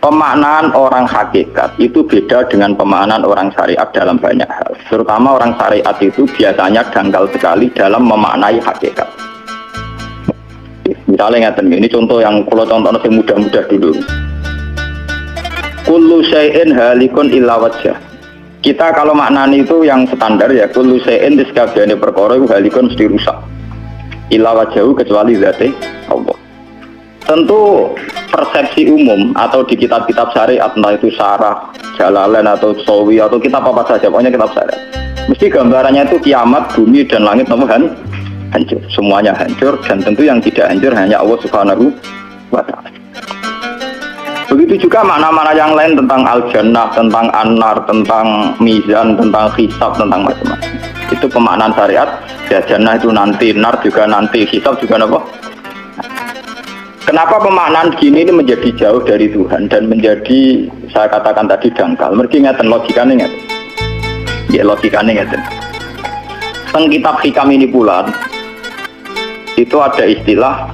pemaknaan orang hakikat itu beda dengan pemaknaan orang syariat dalam banyak hal. Terutama orang syariat itu biasanya dangkal sekali dalam memaknai hakikat. Misalnya ini contoh yang kalau contohnya yang mudah-mudah dulu. Kullu syai'in halikun illa wajhah. Kita kalau maknani itu yang standar ya, kullu syai'in disekabiane perkara itu halikun mesti rusak. Illa wajhahu kecuali zate Allah. Tentu persepsi umum atau di kitab-kitab syariat, entah itu Syarah, Jalalain atau Sawi atau kitab apa saja, pokoknya kitab syariat, mesti gambarannya itu kiamat, bumi dan langit hancur, semuanya hancur, dan tentu yang tidak hancur hanya Allah Subhanahu wa Ta'ala. Begitu juga makna-makna yang lain tentang al-jannah, tentang an-nar, tentang mizan, tentang hisab, tentang macam-macam. Itu pemaknaan syariat. Ya, jannah itu nanti, nar juga nanti, hisab juga apa? Kenapa pemaknaan gini ini menjadi jauh dari Tuhan dan menjadi, saya katakan tadi, dangkal? Mergi ngeten logikanya ngeten. Ya logikanya ngeten. Teng kitab hikam ini pula itu ada istilah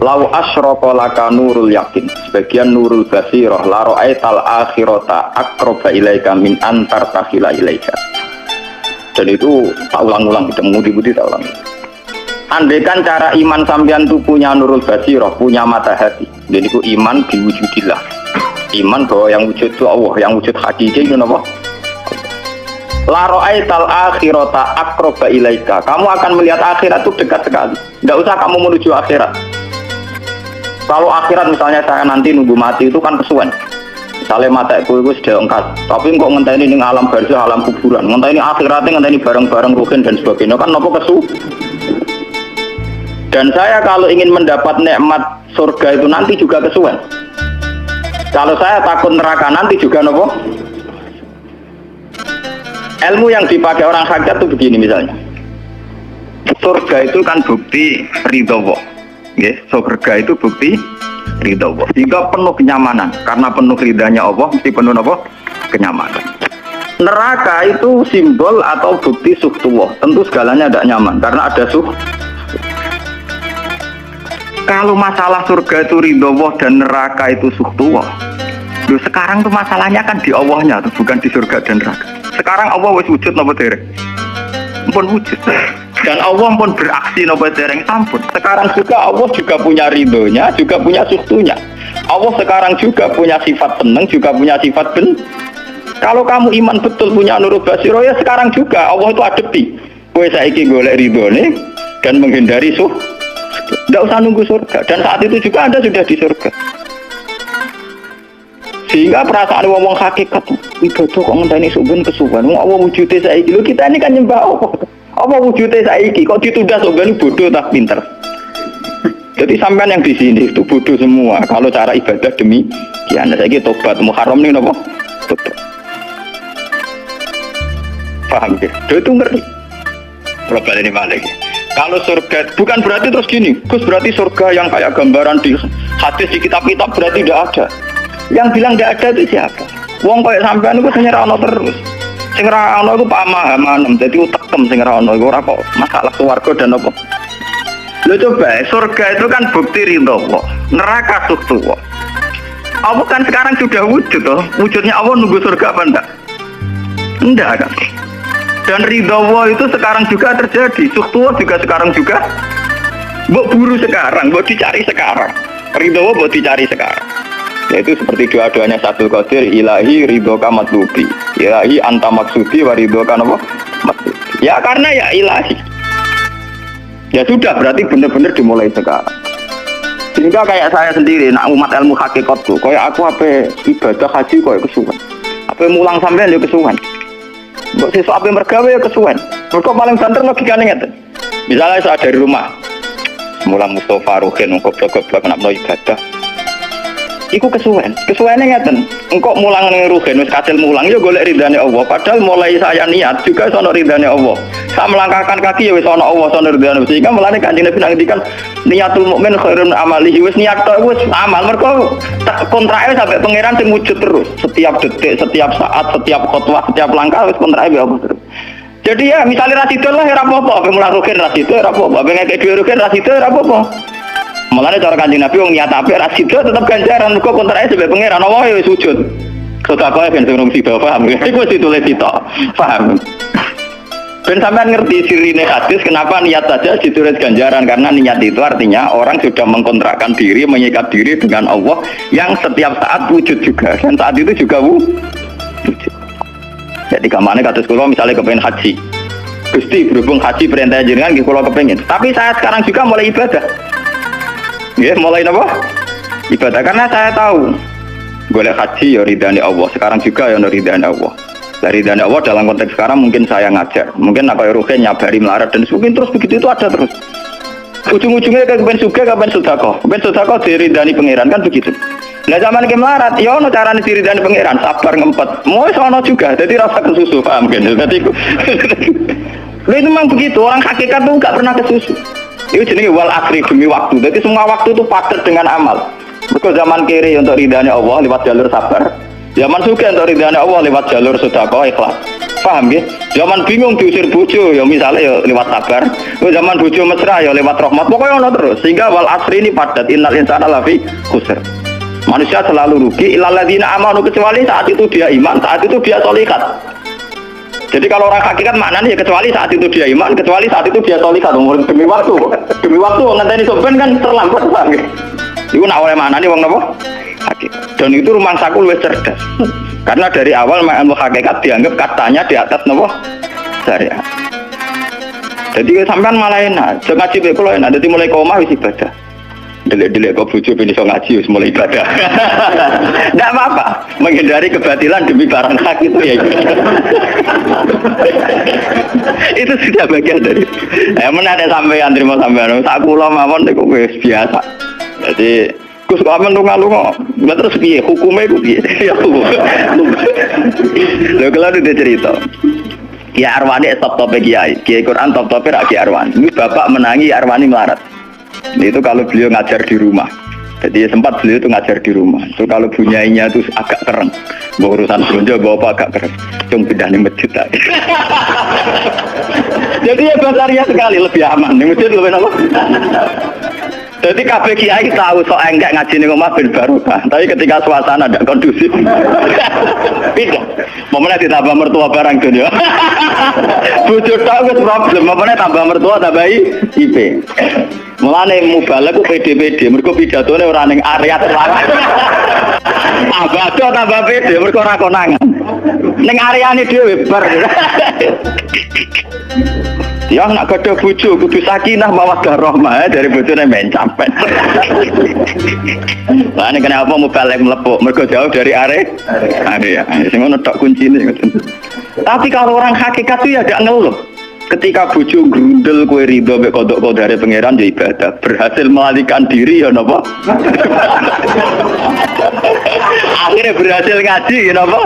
lau asyraka laka nurul yakin, sebagian nurul basirah la ra'aital akhirata aqraba ilaika min antar takhila ilaika. Dan itu tak ulang-ulang, kita mudi-mudi tak ulang. Andaikan cara iman sampean itu punya nurul basirah, punya mata hati, jadi itu iman diwujudillah. Iman bahwa yang wujud itu Allah, yang wujud hakiki itu apa? La ra'aital akhirata aqraba ilaika. Kamu akan melihat akhirat itu dekat sekali. Enggak usah kamu menuju akhirat. Kalau akhirat misalnya saya nanti nunggu mati itu kan kesuwen. Misalnya mata itu sudah engkat, tapi kok ngenteni ning alam barzah, alam kuburan. Ngenteni akhiratnya, ngenteni barang-barang ruhin dan sebagainya kan nopo kesu. Dan saya kalau ingin mendapat nikmat surga itu nanti juga kesuwen. Kalau saya takut neraka nanti juga nopo. Ilmu yang dipakai orang hakikat itu begini misalnya. Surga itu kan bukti ridho Allah. Yes, surga itu bukti ridho Allah. Sehingga penuh kenyamanan. Karena penuh ridhanya Allah, mesti penuh apa? Kenyamanan. Neraka itu simbol atau bukti suhtullah. Tentu segalanya tidak nyaman karena ada Kalau masalah surga itu ridho Allah dan neraka itu suhtullah. Loh, sekarang tuh masalahnya kan di Allahnya, bukan di surga dan neraka. Sekarang Allah wis wujud napa dereng? Pun wujud. Dan Allah pun beraksi napa dereng sampun. Sekarang juga Allah juga punya ridhonya, juga punya suhtunya. Allah sekarang juga punya sifat seneng, juga punya sifat Kalau kamu iman betul punya nurul basiro ya sekarang juga Allah itu adepi. Kowe saiki golek ridhone dan menghindari tidak usah nunggu surga. Dan saat itu juga Anda sudah di surga. Sehingga perasaan wong hakikat ibadah kok ngenteni suben kesuwen. Wong Allah wujude saiki. Lho kita ini kan nyembah Allah. Apa wujude saiki kok ditunda suben bodoh tak pinter. Jadi sampean yang di sini itu bodoh semua. Kalau cara ibadah demikian saiki tobat Muharram nih napa? Tobat. Paham ya? Itu ngerti. Problem ini malah lagi. Kalau surga bukan berarti terus gini, Gus berarti surga yang kayak gambaran di hadis di kitab-kitab berarti tidak ada. Yang bilang tidak ada itu siapa? Wong kayak sampean itu sing ora ono terus. Sing ora ono iku pamahaman, dadi utekem sing ora ono iku ora kok masalah swarga dan apa. Lho coba, surga itu kan bukti ridho Allah, neraka suhtullah. Allah kan sekarang sudah wujud toh. Wujudnya Allah nunggu surga apa enggak? Enggak kan? Dan ridho Allah itu sekarang juga terjadi. Suhtullah juga sekarang juga. Mbok buru sekarang, mbok dicari sekarang. Ridho Allah mbok dicari sekarang. Yaitu seperti doa-doanya Syaikhul Qadir, ilahi ridhoka matlubi, ilahi anta maksudi wa ridhoka apa? Matlubi. Ya karena ya ilahi. Ya sudah berarti benar-benar dimulai sekarang. Sehingga kayak saya sendiri, nak umat ilmu hakikatku, kayak aku apa ibadah haji kayak kesuwen. Apa mulang sampean ya kesuwen. Mbok sesuk ape mergawe ya kesuwen. Mergo paling banter logikane ngeten. Misalnya saya dari rumah mulang Mustofa Ruhin goblok-goblok nak ibadah. Iku kesuwen. Kesuwene ngeten. Engkok mulang ning Ruhin wis kasil mulang ya golek ridane Allah. Padahal mulai saya niat juga sono ridane Allah. Saya melangkahkan kaki ya wis ana Allah sono ridane. Sehingga mulane Kanjeng Nabi ngendikan niatul mukmin khairun amalihi. Wis niat tok wis amal. Mergo kontrake sampai pangeran sing wujud terus. Setiap detik, setiap saat, setiap khotbah, setiap langkah wis kontrake Allah terus. Jadi ya misalnya rasido lah ya apa-apa, mulang Ruhin rasido ya apa-apa, ngekek dhewe Ruhin rasido ya apa-apa. Mulane cara Kanjeng Nabi wong niat apik ra sida tetep ganjaran kok kontrake sebab pangeran Allah ya sujud. Sedekah ben sing sida paham. Iku wis ditulis sitok. Paham. Ben sampean ngerti sirine hadis kenapa niat saja ditulis ganjaran karena niat itu artinya orang sudah mengkontrakkan diri, menyikat diri dengan Allah yang setiap saat wujud juga dan saat itu juga wujud. Jadi kamane kados kula misalnya kepengen haji. Gusti berhubung haji perintah jenengan nggih kula kepengin. Tapi saya sekarang juga mulai ibadah. Nggih, mulai napa? Ibadah karena saya tahu boleh haji ya ridhani Allah. Sekarang juga ya ridhani Allah. Dari ridhani Allah dalam konteks sekarang mungkin saya ngajar. Mungkin apa Ruhin nyabari melarat dan mungkin terus begitu itu ada terus. Ujung-ujungnya kepen suga kepen sedekah. Kepen sedekah diridhani pangeran kan begitu. Nah zaman ke melarat, ya ono carane diridhani pangeran, sabar ngempet. Mau sono juga, jadi rasa kesusu paham kan. Jadi itu memang begitu, orang hakikat tuh enggak pernah kesusu. Itu jenenge wal akhri demi waktu. Jadi semua waktu itu padat dengan amal. Mergo zaman kiri untuk ridhani Allah lewat jalur sabar. Zaman suka untuk ridhani Allah lewat jalur sedekah ikhlas. Paham ya? Zaman bingung diusir bojo ya misalnya ya lewat sabar. Zaman bojo mesra ya lewat rahmat. Pokoknya ono terus. Sehingga wal akhri ini padat innal insana lafi khusr. Manusia selalu rugi illal ladzina amanu kecuali saat itu dia iman, saat itu dia sholihat. Jadi kalau orang hakikat maknanya ya kecuali saat itu dia iman, kecuali saat itu dia sholihat. Demi waktu. Demi waktu ngenteni sampean kan terlambat Pak. Iku nak oleh maknanya wong napa? Hakikat. Dan itu rumah sakul wis cerdas. Karena dari awal ilmu hakikat dianggap katanya di atas napa? Syariat. Jadi sampean malah enak, sing ngaji kok enak, dadi mulai koma wis ibadah. Delek-delek kok bojo ben iso ngaji wis mulai ibadah. Enggak apa-apa, menghindari kebatilan demi barang hak itu ya. Itu sudah bagian dari. Menate sampean terima sampean. Sak kula mawon niku wis biasa. Jadi Gus kok lunga-lunga. Lah terus piye hukume ku piye? Ya. Lho kalau ada cerita. Kiai Arwani top-top Kiai. Kiai Quran top-top ra Kiai Arwani. Ini bapak menangi Arwani melarat. Itu kalau beliau ngajar di rumah. Jadi sempat beliau itu ngajar di rumah. Itu kalau bunyainya itu agak keren. Mau urusan belanja bawa agak keren. Cuma pindah di masjid aja. Jadi ya basaria sekali lebih aman. Di masjid lebih apa? Jadi kabeh kiai tahu sok enggak ngaji ning omah ben barokah. Tapi ketika suasana tidak kondusif. Pindah. Momennya ditambah mertua barang dunia. Bojo tok wis problem. Momennya tambah mertua tambah IP. Mulane mubalek ku PD-PD, mergo pidatone ora ning area terlarang. Tambah PD, mergo ora konangan. Ning areane dhewe bar. Ya nak gadah bojo kudu sakinah mawaddah rahmah dari bojone men capek. Lah nek kenapa mubalek mlepuk, mergo jauh dari area. Sing ngono tok kuncine. Tapi kalau orang hakikat itu ya gak ngeluh. Ketika bojo grundel kowe ridho mek kodok-kodare pangeran ya ibadah. Berhasil melalikan diri ya napa? Akhirnya berhasil ngaji ya napa?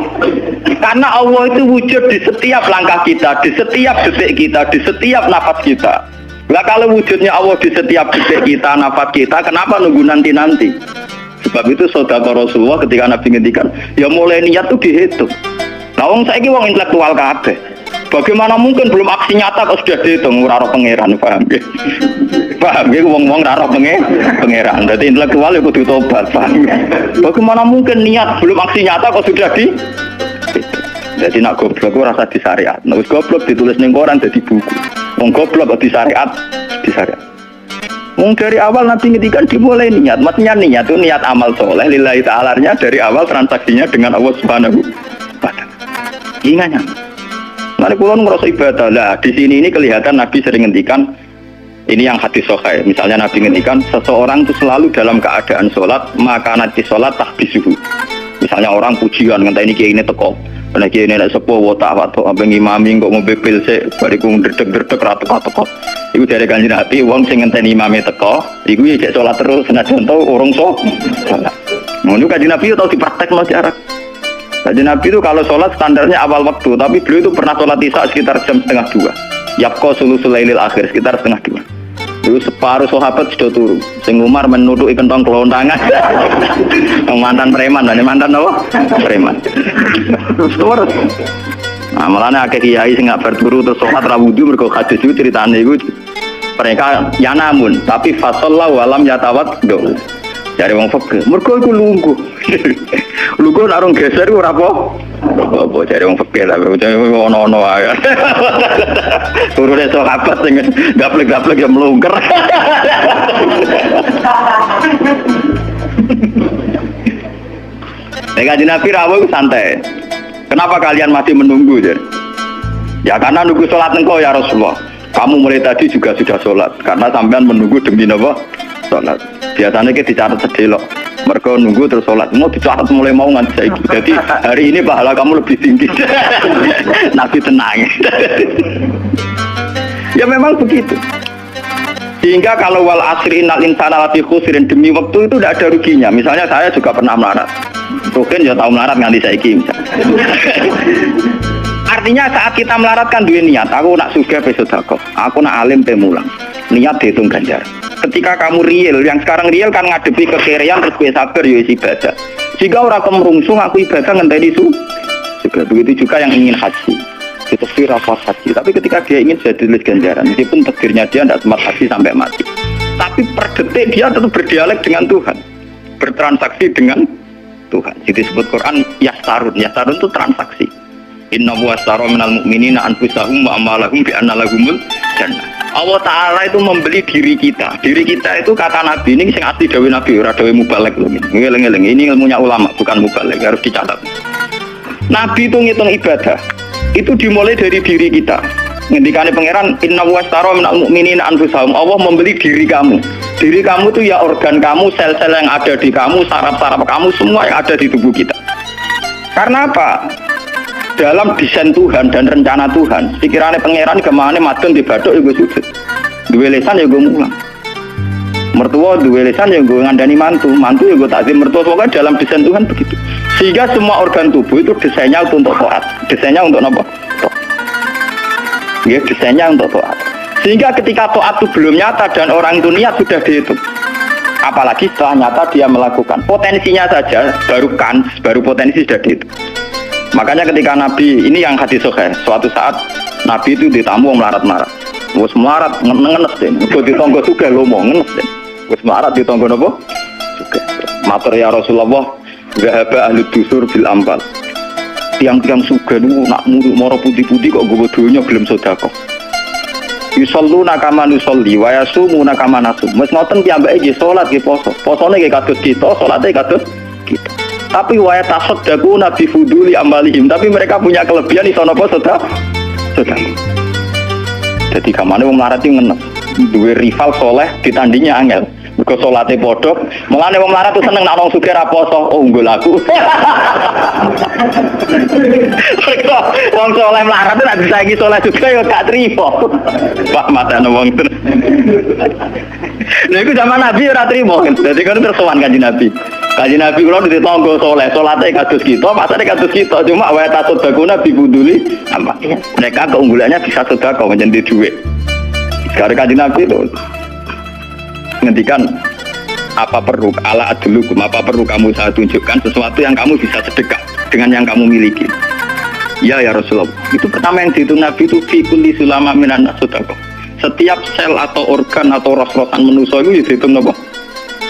Karena Allah itu wujud di setiap langkah kita, di setiap detik kita, di setiap nafas kita. Lah kalau wujudnya Allah di setiap detik kita, nafas kita, kenapa nunggu nanti-nanti? Sebab itu saudara Rasulullah ketika Nabi ngendikan, ya mulai niat tuh dihitung. Nah wong saiki wong intelektual kabeh. Bagaimana mungkin belum aksi nyata kok sudah dihitung ora roh pangeran, paham nggih? Paham nggih wong-wong ora roh pangeran. Dadi intelektual ya kudu tobat, paham. Bagaimana mungkin niat belum aksi nyata kok sudah di jadi nak goblok ora rasa di syariat. Nek wis goblok ditulis ning koran dadi buku. Wong goblok kok di syariat. Wong dari awal nanti ngedikan dimulai niat, maksudnya niat itu niat amal soleh lillahi ta'ala-nya dari awal transaksinya dengan Allah Subhanahu wa taala. Ingatnya. Nanti kulon merasa ibadah lah. Di sini ini kelihatan Nabi sering ngendikan ini yang hadis sahih. Misalnya Nabi ngendikan seseorang itu selalu dalam keadaan sholat maka nanti sholat tahbisuhu. Misalnya orang pujian ngenteni kiai ini teko. Karena kiai ini nak sepuh watak waktu abang imami kok ngombe pil sik bariku ndredeg-ndredeg ra teko-teko. Iku dari Kanjeng Nabi wong sing ngenteni imame teko, iku ya cek sholat terus senajan tau urung sholat. Ngono Kanjeng Nabi tau dipraktekno jarak. Jadi Nabi itu kalau sholat standarnya awal waktu, tapi beliau itu pernah sholat isya sekitar jam 1:30. Yapko sulusul lailil akhir sekitar 1:30. Dulu separuh sahabat sudah turun. Sing Umar menuduki kentong kelontangan. Mantan preman, mantan apa? Preman. Terus. Nah, malahnya akeh kiai sing gak berturu terus sholat ra wudu mergo hadis itu ceritane iku. Mereka ya namun, tapi fasallahu walam yatawaddo. Dari wong fikih. Mergo iku lungguh. Lungguh nek orang geser ora apa dari wong fikih lah, ono-ono ae. Turune sahabat sing gaplek-gaplek ya mlungker. Kanjeng Nabi rawuh santai. Kenapa kalian masih menunggu, Jar? Ya karena nunggu sholat engkau ya Rasulullah. Kamu mulai tadi juga sudah sholat. Karena sampean menunggu demi apa? Sholat. Biasanya kita dicatat sedelok. Mereka nunggu terus sholat. Mau dicatat mulai mau nganti saiki. Jadi hari ini pahala kamu lebih tinggi. Nabi tenang. Ya memang begitu. Sehingga kalau wal asri innal insana lafi khusrin, demi waktu itu tidak ada ruginya. Misalnya saya juga pernah melarat. Mungkin ya tahu melarat nganti saiki misalnya. Artinya saat kita melarat kan duwe niat, aku nak sugih pe sedekah, aku nak alim pe mulang. Niat dihitung ganjar. Ketika kamu real, yang sekarang real kan ngadepi kekerean terus kowe sabar ya ibadah. Jika ora kemrungsung aku ibadah ngenteni juga begitu juga yang ingin haji. Itu firafat haji. Tapi ketika dia ingin jadi tulis ganjaran, meskipun takdirnya dia tidak sempat haji sampai mati. Tapi per detik dia tetap berdialek dengan Tuhan, bertransaksi dengan Tuhan. Jadi disebut Quran yastarun. Yastarun itu transaksi. Inna washtara minal mu'minina anfusahum wa amalahum bi anna lahumul jannah. Allah Ta'ala itu membeli diri kita. Diri kita itu kata Nabi ini sing asli dawuh Nabi, ora dawuh mubalek lho. Ngeleng-eleng, ini ilmunya ulama, bukan mubalek, harus dicatat. Nabi itu ngitung ibadah. Itu dimulai dari diri kita. Ngendikane pangeran inna washtara minal mu'minina anfusahum. Allah membeli diri kamu. Diri kamu itu ya organ kamu, sel-sel yang ada di kamu, saraf-saraf kamu, semua yang ada di tubuh kita. Karena apa? Dalam desain Tuhan dan rencana Tuhan, pikirannya pangeran kemana madun di baduk ya gue sujud, dua lesan ya gue mulang, mertua dua lesan ya gue ngandani mantu ya gue takzim mertua. Pokoknya dalam desain Tuhan begitu. Sehingga semua organ tubuh itu desainnya untuk taat, desainnya untuk apa? Ya desainnya untuk taat. Sehingga ketika taat itu belum nyata dan orang itu niat sudah dihitung. Apalagi setelah nyata dia melakukan, potensinya saja baru potensi sudah dihitung. Makanya ketika Nabi, ini yang hadis sahih, suatu saat Nabi itu ditamu melarat-marat. Wes melarat ngenes deh. Kok ditonggo sugih lomo ngenes deh. Wes melarat ditonggo napa? Sugih. Matur ya Rasulullah, zahaba ahli dusur bil ambal. Tiang-tiang sugih niku nak moro putih-putih kok nggowo donya gelem sedekah. Yusalluna kama nusolli wa yasumuna kama nasum. Wes ngoten piyambake nggih salat nggih poso. Posone nggih kados kita, salate kados kita. Tapi waya tasaddaku nabi fuduli amalihim, tapi mereka punya kelebihan iso napa sedekah. Jadi kamane wong melarat iki ngenes, duwe rival soleh ditandingnya angel. Mergo salate padha, mulane wong melarat tuh seneng nek wong sugih ra poso, oh unggul aku. Mergo wong soleh melarat nek disaingi soleh juga ya gak trimo. Pak matane wong ten. Lha iku zaman Nabi ora trimo. Dadi kan terus sowan Kanjeng Nabi. Kanjeng Nabi kula ditonggo soleh, salate kados kita, pasane kados kita, cuma wa tasodakuna bibuduli apa? Mereka keunggulannya bisa sedekah menjadi duit. Sekarang Kanjeng Nabi itu ngendikan apa perlu ala adlukum, apa perlu kamu saya tunjukkan sesuatu yang kamu bisa sedekah dengan yang kamu miliki. Ya Rasulullah. Itu pertama yang dihitung Nabi itu fi kulli sulama minan sedekah. Setiap sel atau organ atau ros-rosan manusia itu dihitung apa?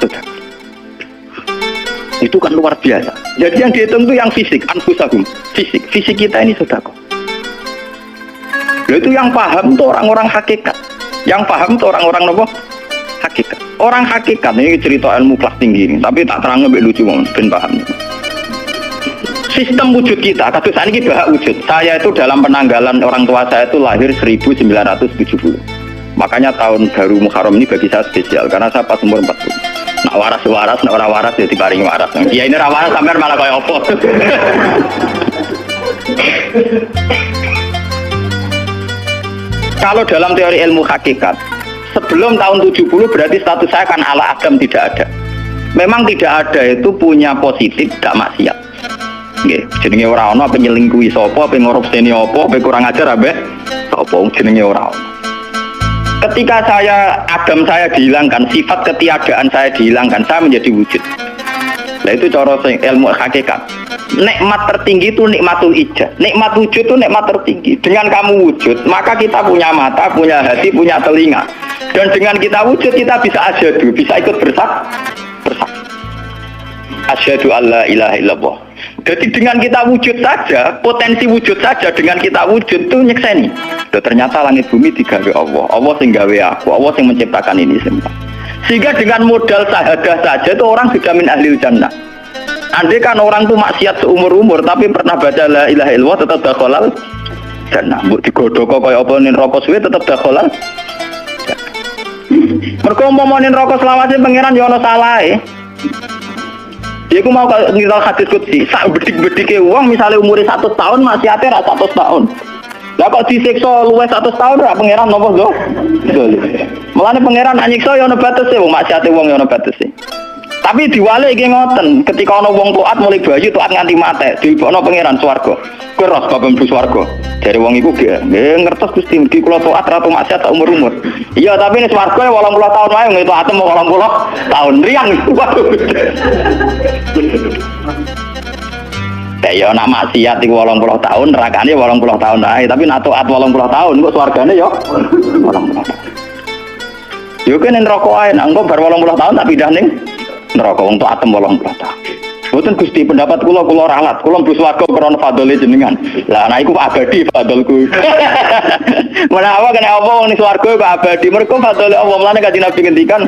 Sedekah. Itu kan luar biasa. Jadi yang dihitung itu yang fisik, anfusahum, fisik kita ini sedekah. Itu yang paham itu orang-orang hakikat. Yang paham itu orang-orang apa? Hakikat. Orang hakikat ini cerita ilmu kelas tinggi ini, tapi tak terang lebih lucu banget, ben paham. Sistem wujud kita, kasus ini bahak wujud. Saya itu dalam penanggalan orang tua saya itu lahir 1970. Makanya tahun baru Muharram ini bagi saya spesial karena saya pas umur 40. Nak waras, nak orang waras ya diparingi waras. Ya ini rawaras sampai malah kayak opo. Kalau dalam teori ilmu hakikat, sebelum tahun 70 berarti status saya kan ala Adam tidak ada. Memang tidak ada itu punya positif, tidak maksiat. Nggih, jenenge ora ana apa nyelingkuhi sapa, apa ngorupseni apa, apa kurang ajar abe sapa jenenge ora ana. Ketika Adam saya dihilangkan, sifat ketiadaan saya dihilangkan, saya menjadi wujud. Nah itu cara ilmu hakikat. Nikmat tertinggi itu nikmatul ijaz. Nikmat wujud itu nikmat tertinggi. Dengan kamu wujud, maka kita punya mata, punya hati, punya telinga. Dan dengan kita wujud kita bisa asyhadu, bisa ikut bersaksi. Asyhadu alla ilaha illallah. Jadi dengan kita wujud saja, potensi wujud saja dengan kita wujud itu nyekseni. Ternyata langit bumi digawe Allah. Allah sing gawe aku, Allah sing menciptakan ini semua. Sehingga dengan modal syahadah saja itu orang sudah min ahlil jannah. Andai kan orang itu maksiat seumur-umur tapi pernah baca la ilaha illallah tetap dakhalal jannah. Mbok digodhog kaya apa ning neraka suwe tetap dakhalal. Mergo umpama ning neraka selawase pangeran ya ana salahe. Dia ku mau ngiral hadis qudsi, sak bedik-bedike wong misalnya umure 100 tahun maksiate ra 100 tahun. Lah kok disiksa luwih 100 tahun ra pangeran napa lho? Mulane pangeran anyiksa ya ana batese wong maksiate wong ya ana batese. Tapi diwale iki ngoten, ketika ana wong taat mulai bayi taat nganti mate, dilebokno pangeran swarga. Kowe ros bab mlebu swarga. Jare wong iku nggih ngertos Gusti iki kula taat ratu maksiat sak umur-umur. Iya, tapi nek swarga 80 tahun wae nggih taat 80 tahun riang. Ya nak maksiat iku 80 tahun, nerakane 80 tahun ae, tapi nak taat 80 tahun kok swargane ya 80 tahun. Yo kene neraka ae, nak engko bar 80 tahun tak pindah ning neraka wong taat 80 tahun. Mboten Gusti pendapat kula ralat, kula mlebu swarga krana fadhole jenengan. Lah ana iku abadi fadholku. Menawa kena apa wong ning swarga kok abadi, mergo fadhole Allah. Mulane Kanjeng Nabi ngendikan,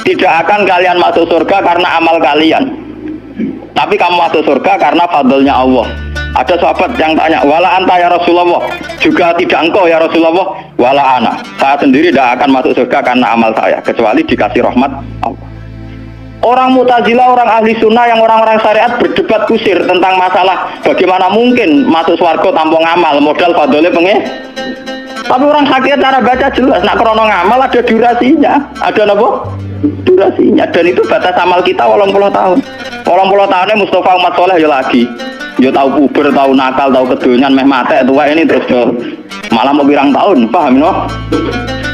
tidak akan kalian masuk surga karena amal kalian. Tapi kamu masuk surga karena fadlnya Allah. Ada sahabat yang tanya, wala anta ya Rasulullah, juga tidak engkau ya Rasulullah, wala ana. Saya sendiri tidak akan masuk surga karena amal saya, kecuali dikasih rahmat Allah. Orang Mu'tazilah, orang ahli sunnah yang orang-orang syariat berdebat kusir tentang masalah bagaimana mungkin masuk surga tanpa ngamal, modal fadlnya pengen. Tapi orang hakikat cara baca jelas, nak krono ngamal ada durasinya, ada apa? Durasinya, dan itu batas amal kita 80 tahun. 80 tahunnya Mustafa umat soleh ya lagi. Ya tahu puber, tahu nakal, tahu kedonyan, meh mate tua ini terus do. Malah mau birang tahun, paham no?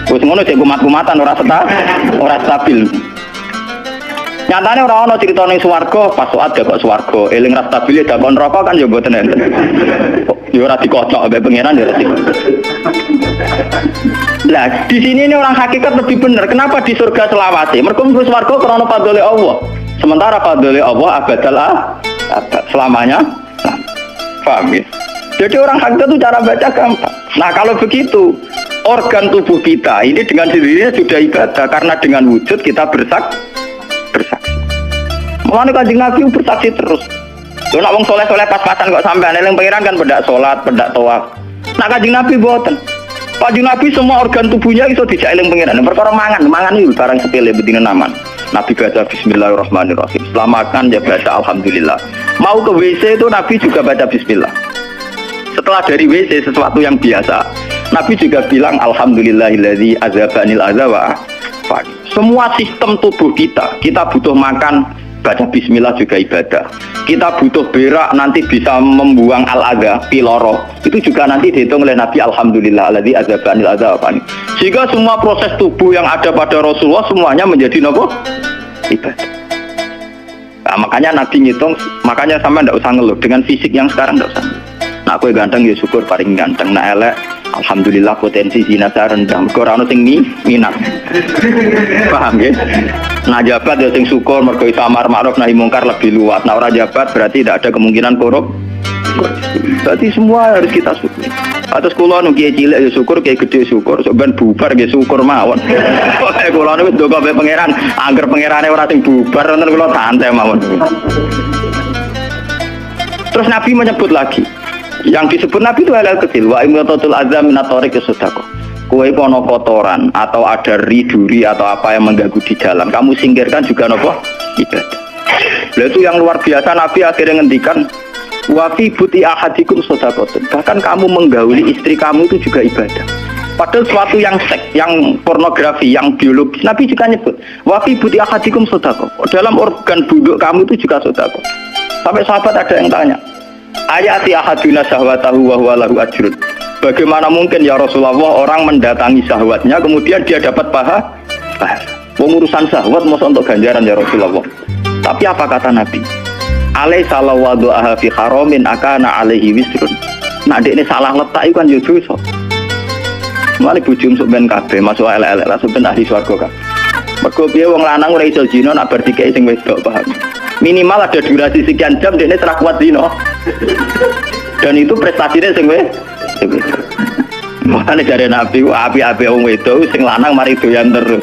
Terus ngono cek kumat-kumatan ora stabil. Nyatane ora ana crita ning swarga pas saat dapat swarga, eling ra stabil dapat neraka kan ya mboten enten. Ya ora dikocok ambek pangeran ya ora dikocok. Lah, di sini ini orang hakikat lebih benar. Kenapa di surga selawase? Mergo mlebu swarga krana fadhole Allah. Sementara fadhole Allah abadal selamanya. Paham ya? Jadi orang hakikat itu cara baca gampang. Nah, kalau begitu, organ tubuh kita ini dengan sendirinya sudah ibadah karena dengan wujud kita bersaksi. Mulane Kanjeng Nabi bersaksi terus. Lho nek wong soleh-soleh pas-pasan kok sampean eling pangeran kan pedak salat, pedak tawaf. Nah Kanjeng Nabi mboten. Kanjeng Nabi semua organ tubuhnya iso dijak eling pangeran. Perkara mangan iki barang sepele bedine naman. Nabi baca bismillahirrahmanirrahim. Setelah makan ya baca alhamdulillah. Mau ke WC itu Nabi juga baca bismillah. Setelah dari WC sesuatu yang biasa, Nabi juga bilang alhamdulillahilladzi azhabanil adza wa afani. Semua sistem tubuh kita butuh makan, baca bismillah juga ibadah. Kita butuh berak nanti bisa membuang al-adha, piloro. Itu juga nanti dihitung oleh Nabi alhamdulillah alladzi azhabanil adza wa afani. Sehingga semua proses tubuh yang ada pada Rasulullah semuanya menjadi nopo? Ibadah. Nah, makanya Nabi ngitung, makanya sama ndak usah ngeluh dengan fisik yang sekarang ndak usah. Nah, aku ganteng ya syukur paling ganteng. Nah, elek alhamdulillah potensi zina saya rendah. Mergo ora ono sing minat. Paham ya? Nah, jabat ya sing syukur mergo iso amar ma'ruf nahi mungkar lebih luas. Nah, ora jabat berarti tidak ada kemungkinan korup. Berarti semua harus kita syukur. Atas kula nu kiye cilik ya syukur, kiye gede syukur, sok ben bubar ya syukur mawon. Pokoke kula niku ndonga be pangeran, angger pangerane ora sing bubar nonton kula santai mawon. Terus Nabi menyebut lagi. Yang disebut Nabi itu hal-hal kecil. Wa imatatul azza min at-tariq sedekah. Kowe kono kotoran atau ada duri atau apa yang mengganggu di jalan, kamu singkirkan juga nopo ibadah. Lah itu yang luar biasa Nabi akhirnya ngendikan wa fi buti ahadikum sedekah. Bahkan kamu menggauli istri kamu itu juga ibadah. Padahal suatu yang seks, yang pornografi, yang biologis, Nabi juga nyebut wa fi buti ahadikum sedekah. Dalam organ buduk kamu itu juga sedekah. Sampai sahabat ada yang tanya, ayati ahaduna syahwatahu wa huwa lahu ajrun. Bagaimana mungkin ya Rasulullah orang mendatangi syahwatnya kemudian dia dapat pahala? Pengurusan syahwat masa untuk ganjaran ya Rasulullah. Tapi apa kata Nabi? Alaisa law wada'aha fi haramin akana alaihi wisrun. Nah, dekne salah letak itu kan ya dosa. Mane bojomu sok ben kabeh masuk elek-elek lah ben ahli swarga kan. Mergo piye wong lanang ora iso zina nak bar dikeki sing wedok, paham. Minimal ada durasi sekian jam dene ora kuat zina. Dan itu prestasinya sing wedok. Makane jare Nabi api-api wong wedok sing lanang mari doyan terus.